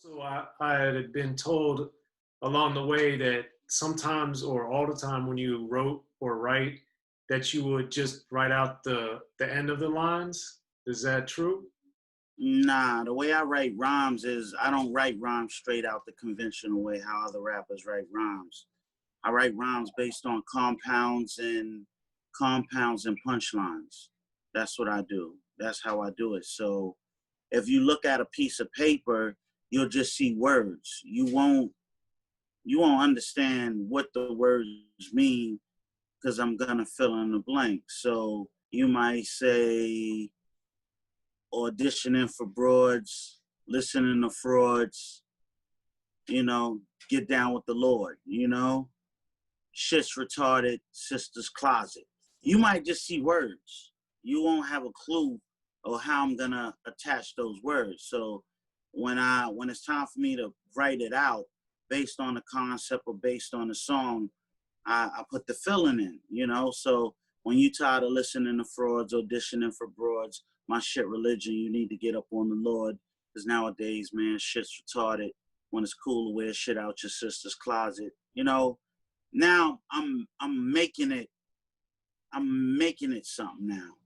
So I had been told along the way that sometimes or all the time when you wrote or write that you would just write out the end of the lines. Is that true? Nah, the way I write rhymes is I don't write rhymes straight out the conventional way how other rappers write rhymes. I write rhymes based on compounds and punchlines. That's what I do. That's how I do it. So if you look at a piece of paper, you'll just see words. You won't understand what the words mean because I'm gonna fill in the blank. So you might say auditioning for broads, listening to frauds, get down with the Lord, shit's retarded, sister's closet. You might just see words. You won't have a clue of how I'm gonna attach those words. So when it's time for me to write it out based on the concept or based on the song, I put the feeling in. So when you tired of listening to frauds, auditioning for broads, my shit religion, you need to get up on the Lord. Because nowadays, man, shit's retarded. When it's cool to wear shit out your sister's closet. Now I'm making it something now.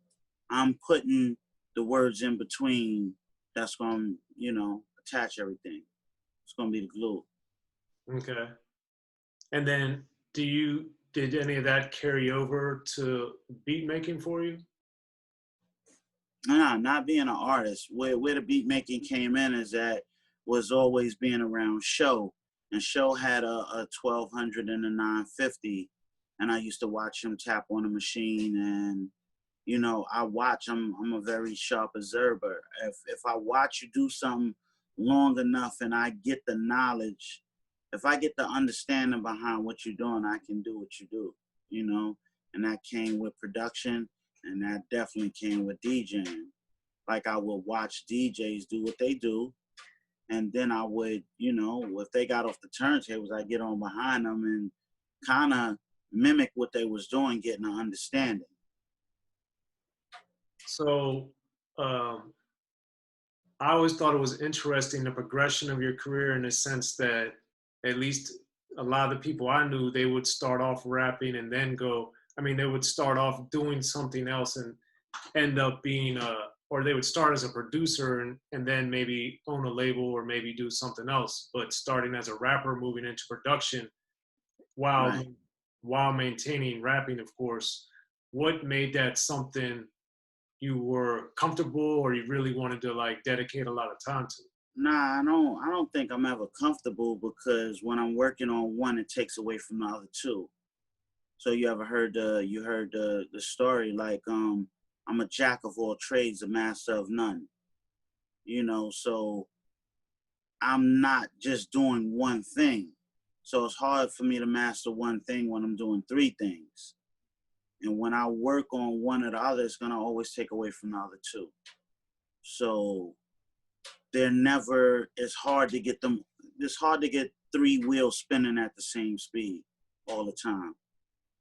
I'm putting the words in between that's gonna, attach everything. It's gonna be the glue. Okay. And then did any of that carry over to beat making for you? Nah, not being an artist. Where the beat making came in is that was always being around Show. And Show had a 1200 and a 950. And I used to watch him tap on the machine. And, I'm a very sharp observer. If I watch you do something long enough and I get the knowledge, if I get the understanding behind what you're doing, I can do what you do, And that came with production. And that definitely came with DJing. Like I would watch DJs do what they do. And then I would, if they got off the turntables, I'd get on behind them and kind of mimic what they was doing, getting an understanding. So I always thought it was interesting the progression of your career in the sense that at least a lot of the people I knew, they would start off rapping and then they would start off doing something else and end up being or they would start as a producer and then maybe own a label or maybe do something else. But starting as a rapper, moving into production while Right. while maintaining rapping, of course. What made that something you were comfortable or you really wanted to like dedicate a lot of time to? Nah, I don't think I'm ever comfortable because when I'm working on one, it takes away from the other two. So you heard the story like I'm a jack of all trades, a master of none. So I'm not just doing one thing. So it's hard for me to master one thing when I'm doing three things. And when I work on one or the other, it's gonna always take away from the other two. So it's hard to get them, it's hard to get three wheels spinning at the same speed all the time.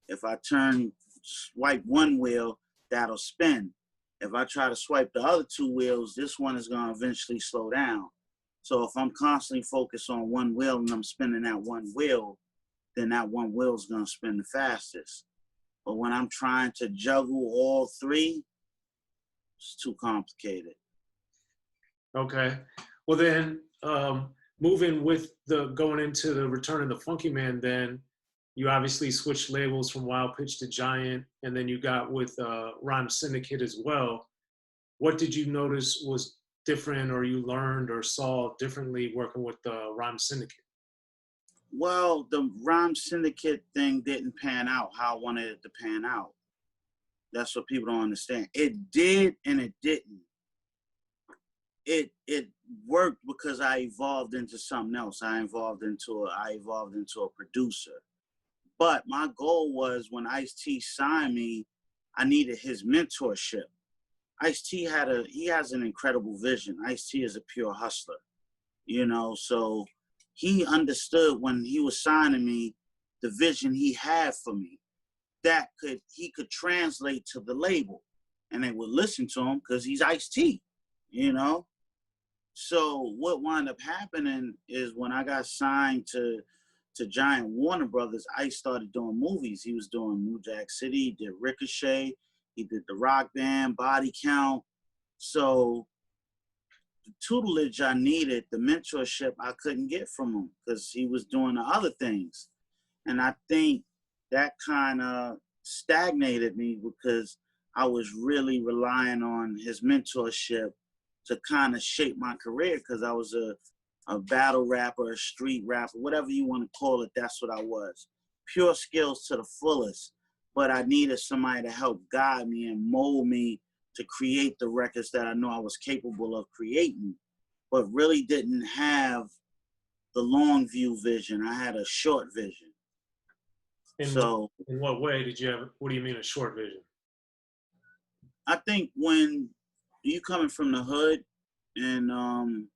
If I swipe one wheel, that'll spin. If I try to swipe the other two wheels, this one is gonna eventually slow down. So if I'm constantly focused on one wheel and I'm spinning that one wheel, then that one wheel is gonna spin the fastest. But when I'm trying to juggle all three, it's too complicated. Okay. Well then, moving with the going into the Return of the Funky Man, then you obviously switched labels from Wild Pitch to Giant, and then you got with Rhyme Syndicate as well. What did you notice was different, or you learned or saw differently working with the Rhyme Syndicate? Well, the Rhyme Syndicate thing didn't pan out how I wanted it to pan out. That's what people don't understand. It did and it didn't. It worked because I evolved into something else. I evolved into a producer. But my goal was when Ice-T signed me, I needed his mentorship. Ice-T has an incredible vision. Ice-T is a pure hustler, so he understood when he was signing me the vision he had for me that he could translate to the label and they would listen to him because he's Ice-T, So what wound up happening is when I got signed to Giant Warner Brothers, I started doing movies. He was doing New Jack City, he did Ricochet, he did the Rock Band, Body Count. So the tutelage I needed, the mentorship I couldn't get from him because he was doing the other things. And I think that kind of stagnated me because I was really relying on his mentorship to kind of shape my career because I was a battle rapper, a street rapper, whatever you want to call it, that's what I was. Pure skills to the fullest. But I needed somebody to help guide me and mold me to create the records that I know I was capable of creating, but really didn't have the long view vision. I had a short vision. So in what way did you have, what do you mean a short vision? I think when you coming from the hood and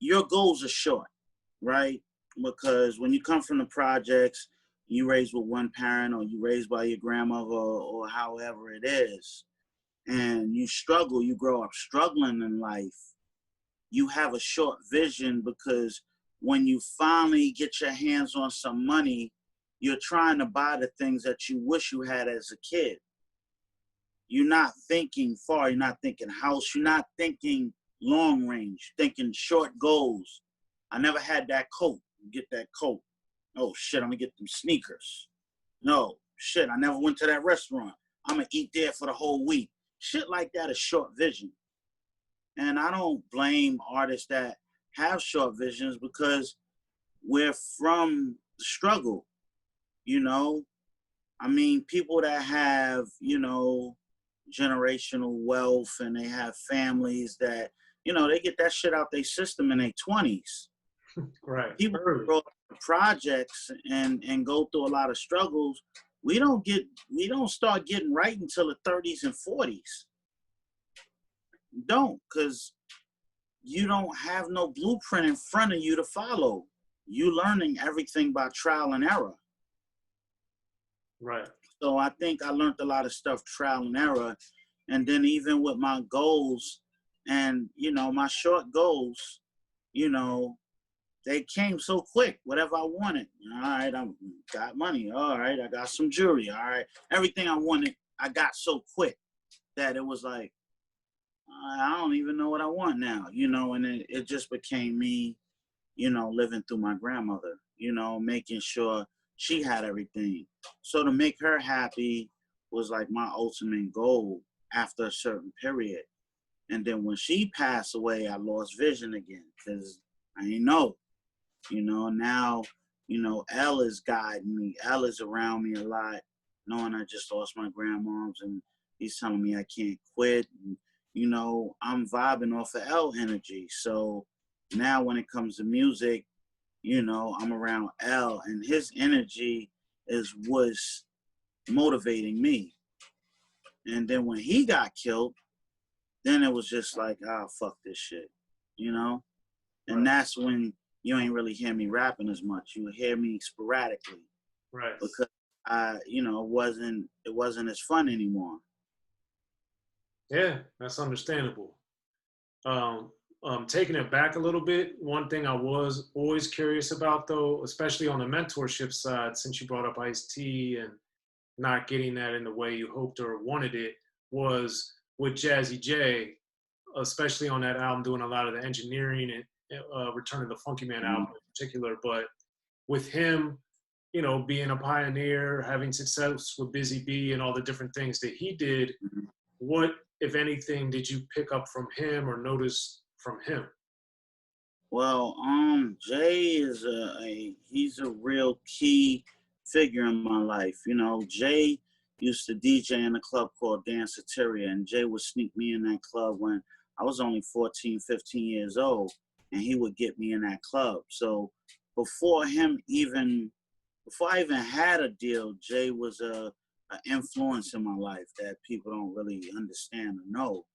your goals are short, right? Because when you come from the projects, you raised with one parent or you raised by your grandmother or however it is, and you struggle, you grow up struggling in life, you have a short vision because when you finally get your hands on some money, you're trying to buy the things that you wish you had as a kid. You're not thinking far, you're not thinking house, you're not thinking long range, thinking short goals. I never had that coat. Get that coat. Oh shit, I'm gonna get them sneakers. No, shit, I never went to that restaurant. I'm gonna eat there for the whole week. Shit like that is short vision. And I don't blame artists that have short visions because we're from the struggle, you know? I mean, people that have, generational wealth and they have families that, they get that shit out their system in their 20s. Right. People grow up in projects and go through a lot of struggles. We don't start getting right until the 30s and 40s. Don't, because you don't have no blueprint in front of you to follow. You learning everything by trial and error. Right. So I think I learned a lot of stuff trial and error. And then even with my goals and, my short goals, they came so quick, whatever I wanted. All right, I got money. All right, I got some jewelry. All right, everything I wanted, I got so quick that it was like, I don't even know what I want now, and it just became me, living through my grandmother, making sure she had everything. So to make her happy was like my ultimate goal after a certain period. And then when she passed away, I lost vision again because I didn't know, now, Elle is guiding me. Elle is around me a lot, knowing I just lost my grandmoms and he's telling me I can't quit. And, I'm vibing off of Elle energy. So now when it comes to music, I'm around Elle and his energy was motivating me. And then when he got killed, then it was just like, fuck this shit, And that's when you ain't really hear me rapping as much. You hear me sporadically. Right. Because it wasn't as fun anymore. Yeah, that's understandable. Taking it back a little bit, one thing I was always curious about, though, especially on the mentorship side, since you brought up Ice-T and not getting that in the way you hoped or wanted it, was with Jazzy Jay, especially on that album, doing a lot of the engineering and Return of the Funky Man album in particular. But with him, being a pioneer, having success with Busy Bee and all the different things that he did, what, if anything, did you pick up from him or notice from him? Well, Jay is he's a real key figure in my life. Jay used to DJ in a club called Gangster, and Jay would sneak me in that club when I was only 14, 15 years old, and he would get me in that club. So before I even had a deal, Jay was an influence in my life that people don't really understand or know.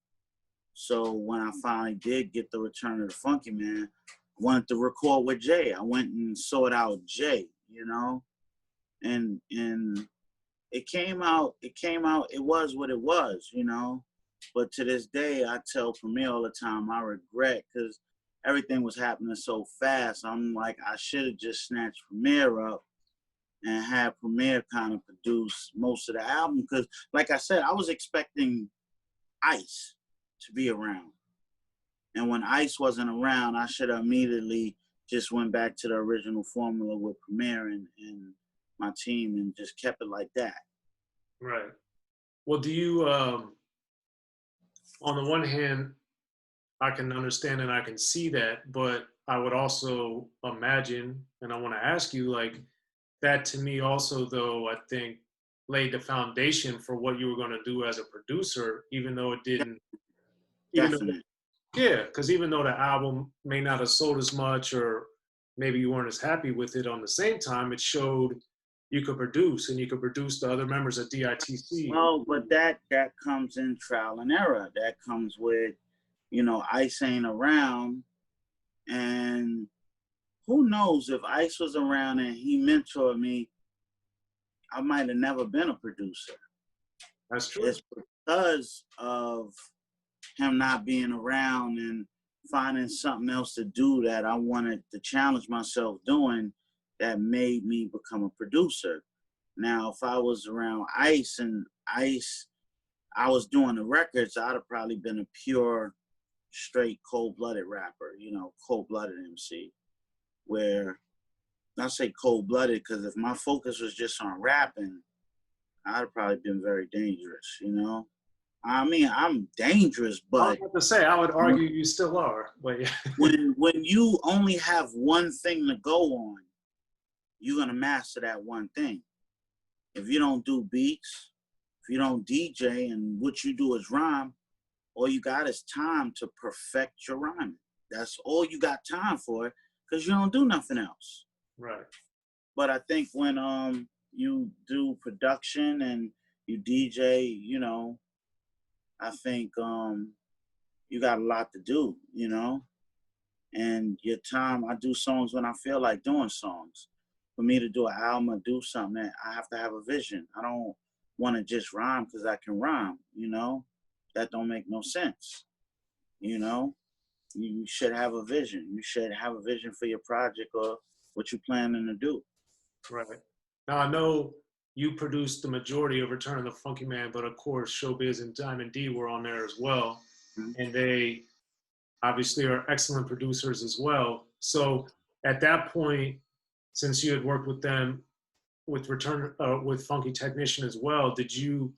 So when I finally did get the Return of the Funky Man, I wanted to record with Jay. I went and sought out Jay, and it came out, it was what it was, But to this day, I tell Premier all the time, I regret because everything was happening so fast. I'm like, I should have just snatched Premier up and had Premier kind of produce most of the album. Because, like I said, I was expecting Ice to be around. And when Ice wasn't around, I should have immediately just went back to the original formula with Premier and my team and just kept it like that. Right. Well, do you, on the one hand, I can understand and I can see that, but I would also imagine, and I want to ask you, like, that to me also, though, I think laid the foundation for what you were going to do as a producer, even though it didn't, even though, Definitely. yeah, because even though the album may not have sold as much or maybe you weren't as happy with it, on the same time, it showed you could produce and you could produce the other members of D.I.T.C. Well, but that comes in trial and error. That comes with, you know, Ice ain't around, and who knows if Ice was around and he mentored me, I might have never been a producer. That's true. It's because of him not being around and finding something else to do that I wanted to challenge myself doing that made me become a producer. Now, if I was around Ice and Ice, I was doing the records, I'd have probably been a pure, straight, cold-blooded rapper, you know, cold-blooded MC. Where I say cold-blooded because if my focus was just on rapping, I'd have probably been very dangerous, you know? I mean, I'm dangerous, I was but about to say, I would argue you still are, but yeah. when you only have one thing to go on, you're gonna master that one thing. If you don't do beats, if you don't DJ, and what you do is rhyme, all you got is time to perfect your rhyming. That's all you got time for, because you don't do nothing else. Right. But I think when you do production and you DJ, you know, I think you got a lot to do, you know. And your time, I do songs when I feel like doing songs. For me to do an album or do something, I have to have a vision. I don't want to just rhyme because I can rhyme, you know. That don't make no sense, you know. You should have a vision. You should have a vision for your project or what you're planning to do. Right. Now I know you produced the majority of Return of the Funky Man, but of course Showbiz and Diamond D were on there as well. Mm-hmm. And they obviously are excellent producers as well. So at that point, since you had worked with them with with Funky Technician as well, did you,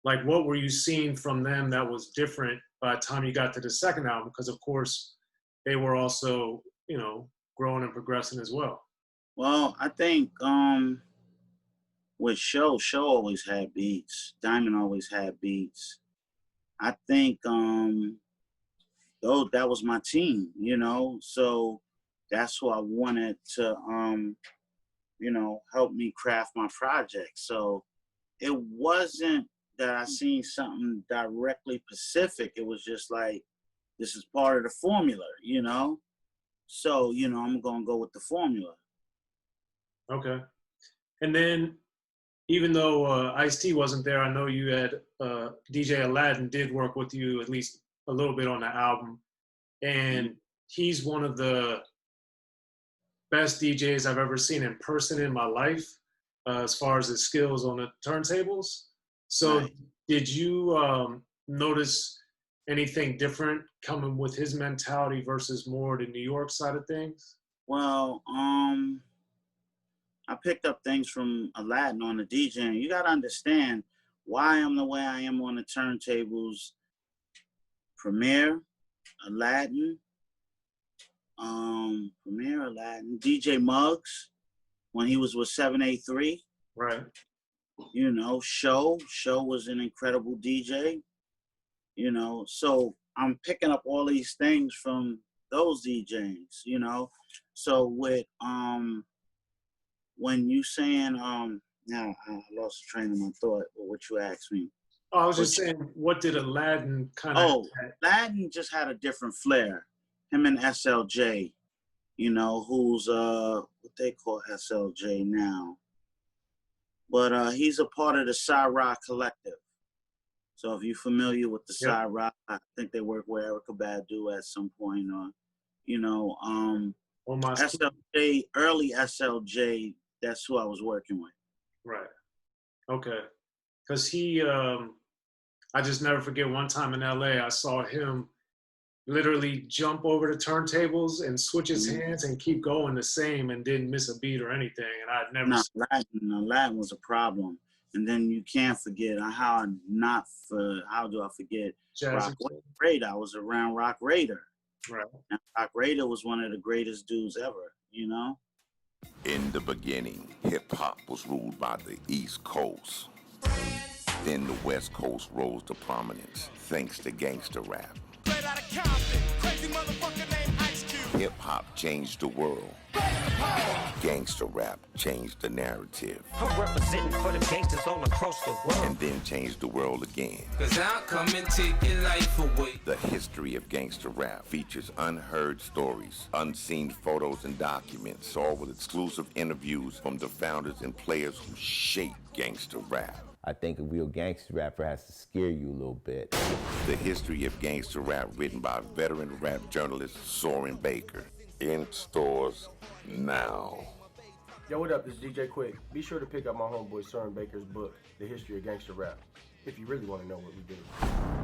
like, what were you seeing from them that was different by the time you got to the second album? Because of course they were also, you know, growing and progressing as well. Well, I think with Show always had beats. Diamond always had beats. I think though that was my team, you know, so that's who I wanted to you know, help me craft my project. So it wasn't that I seen something directly specific. It was just like, this is part of the formula, you know? So, you know, I'm gonna go with the formula. Okay. And then even though Ice-T wasn't there, I know you had DJ Aladdin did work with you at least a little bit on the album. And he's one of the best DJs I've ever seen in person in my life, as far as his skills on the turntables. So Right. did you notice anything different coming with his mentality versus more the New York side of things? Well, I picked up things from Aladdin on the DJing. You gotta understand why I'm the way I am on the turntables. Premier, Aladdin, DJ Muggs when he was with 783. Right. You know, Show was an incredible DJ. You know, so I'm picking up all these things from those DJs. You know, so with when you saying now I lost the train of my thought with what you asked me. Oh, I was just saying, what did Aladdin kind of? Oh, Aladdin just had a different flair. Him and SLJ, you know, who's what they call SLJ now. But he's a part of the Cyrock collective. So if you're familiar with the Yep. side rock, I think they work with Erykah Badu at some point, or you know, On my school. SLJ, early SLJ. That's who I was working with. Right. Okay. Because he, I just never forget one time in LA, I saw him literally jump over the turntables and switch his hands and keep going the same and didn't miss a beat or anything. And I'd never No, seen Latin was a problem. And then you can't forget how do I forget Jazzy Rock Jay. Raider? I was around Rock Raider. Right. And Rock Raider was one of the greatest dudes ever, you know? In the beginning, hip-hop was ruled by the East Coast. Then the West Coast rose to prominence thanks to gangster rap. Hip-hop changed the world. Gangster rap changed the narrative. I'm representing for the gangsters all across the world. And then changed the world again. Cause I'll come and take your life away. The history of gangster rap features unheard stories, unseen photos and documents, all with exclusive interviews from the founders and players who shaped gangster rap. I think a real gangster rapper has to scare you a little bit. The history of gangster rap written by veteran rap journalist Soren Baker. In stores now. Yo, what up? This is DJ Quick. Be sure to pick up my homeboy Soren Baker's book, The History of Gangster Rap, if you really want to know what we do.